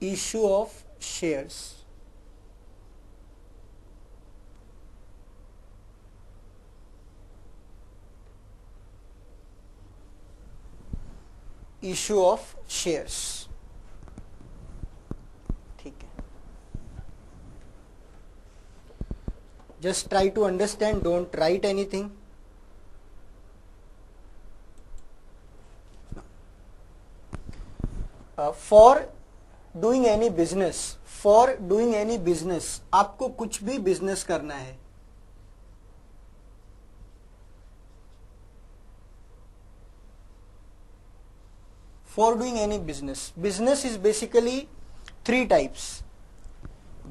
issue of shares. Issue of shares. ठीक है, just try to understand, don't write anything. For doing any business, for doing any business, आपको कुछ भी business करना है, for doing any business. Business is basically three types.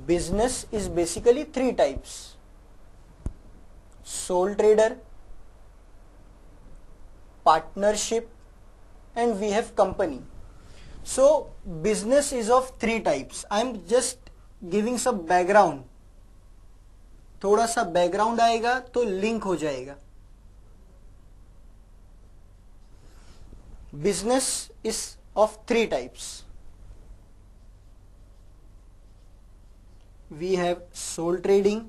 Business is basically three types: soul trader, partnership, and we have company. So business is of three types. I am just giving some background. थोड़ा सा background आएगा तो link हो जाएगा. Business is of three types. We have sole trading,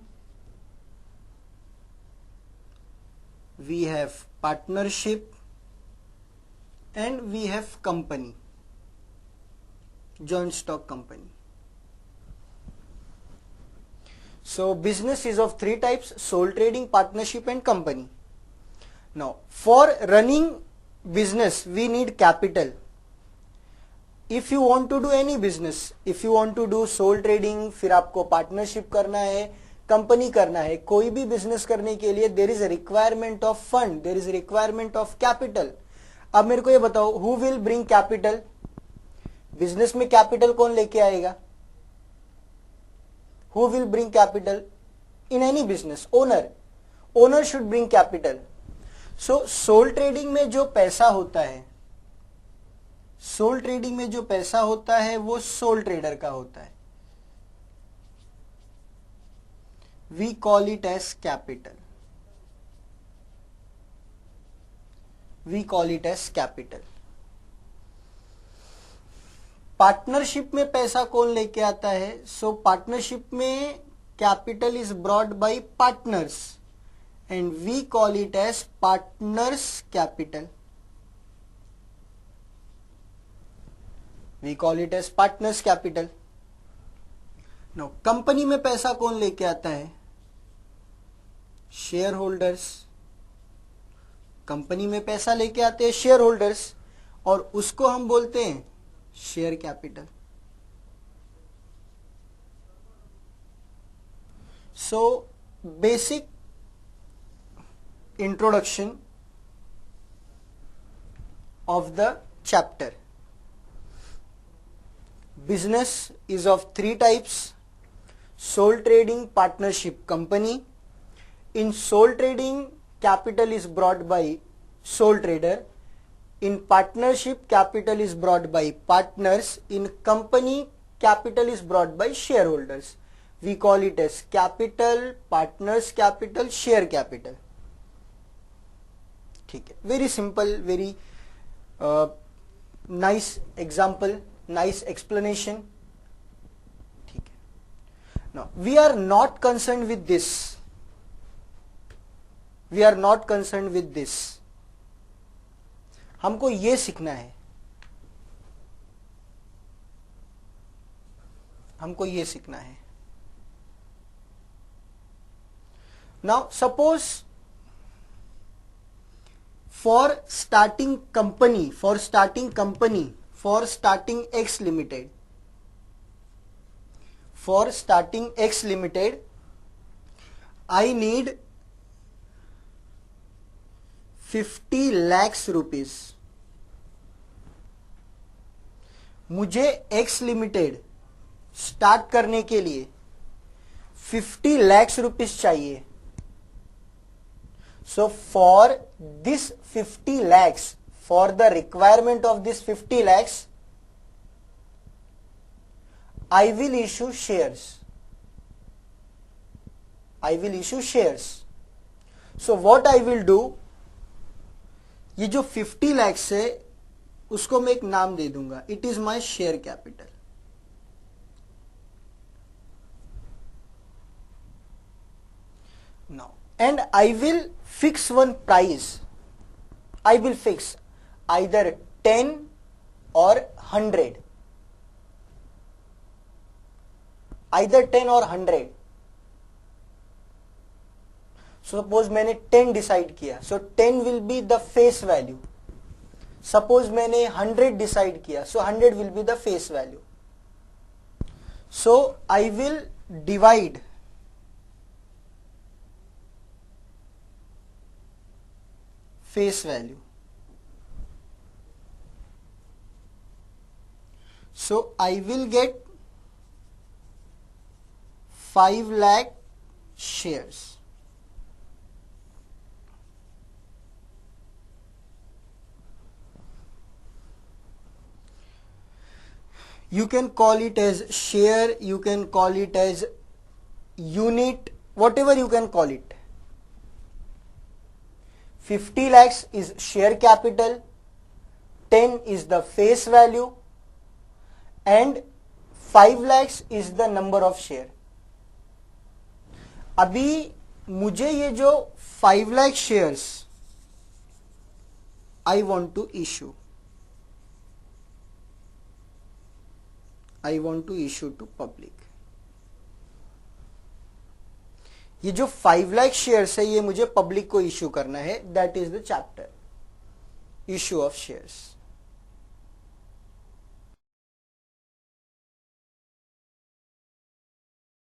we have partnership, and we have company, joint stock company. So business is of three types: sole trading, partnership, and company. Now for running business we need capital. If you want to do any business, if you want to do sole trading, फिर आपको partnership करना है, company करना है, कोई भी business करने के लिए there is a requirement of fund, there is a requirement of capital. अब मेरे को ये बताओ, who will bring capital? Business में कैपिटल कौन लेके आएगा? Who will bring capital in any business? Owner. Owner should bring capital. So sole trading में जो पैसा होता है, सोल ट्रेडिंग में जो पैसा होता है वो सोल ट्रेडर का होता है. We call it as capital. We call it as capital. Partnership में पैसा कौन लेके आता है? सो पार्टनरशिप में capital is brought by partners and we call it as partners capital. We call it as partners capital. No, company में पैसा कौन लेके आता है? Share holders. कंपनी में पैसा लेके आते हैं शेयर होल्डर्स और उसको हम बोलते हैं share capital. So basic introduction of the chapter. Business is of three types: sole trading, partnership, company. In sole trading capital is brought by sole trader. In partnership capital is brought by partners. In company capital is brought by shareholders. We call it as capital, partners capital, share capital. ठीक है, very simple, very nice example, nice explanation. ठीक है. Now we are not concerned with this. We are not concerned with this. हमको ये सीखना है, हमको ये सीखना है. Now suppose for starting company, for starting company, for starting X Limited, for starting X Limited, I need 50 lakhs rupees. मुझे x limited start करने के लिए 50 lakhs रुपीस चाहिए. So for this 50 lakhs, for the requirement of this 50 lakhs, I will issue shares. I will issue shares. So what I will do, ये जो 50 lakhs है उसको मैं एक नाम दे दूंगा. It is my share capital. and I will fix one price. I will fix either 10 or 100. Either 10 or 100. So suppose मैंने 10 decide किया, so 10 will be the face value. Suppose मैंने 100 डिसाइड किया, so 100 will be the face value. So I will divide face value. So I will get 5 lakh shares. You can call it as share, you can call it as unit, whatever you can call it. 50 lakhs is share capital, 10 is the face value, and 5 lakhs is the number of share. अभी मुझे ये जो 5 lakh shares I want to issue. I want to issue to public. ये जो 5 lakh shares है ये मुझे public को इश्यू करना है. That is the chapter issue of shares.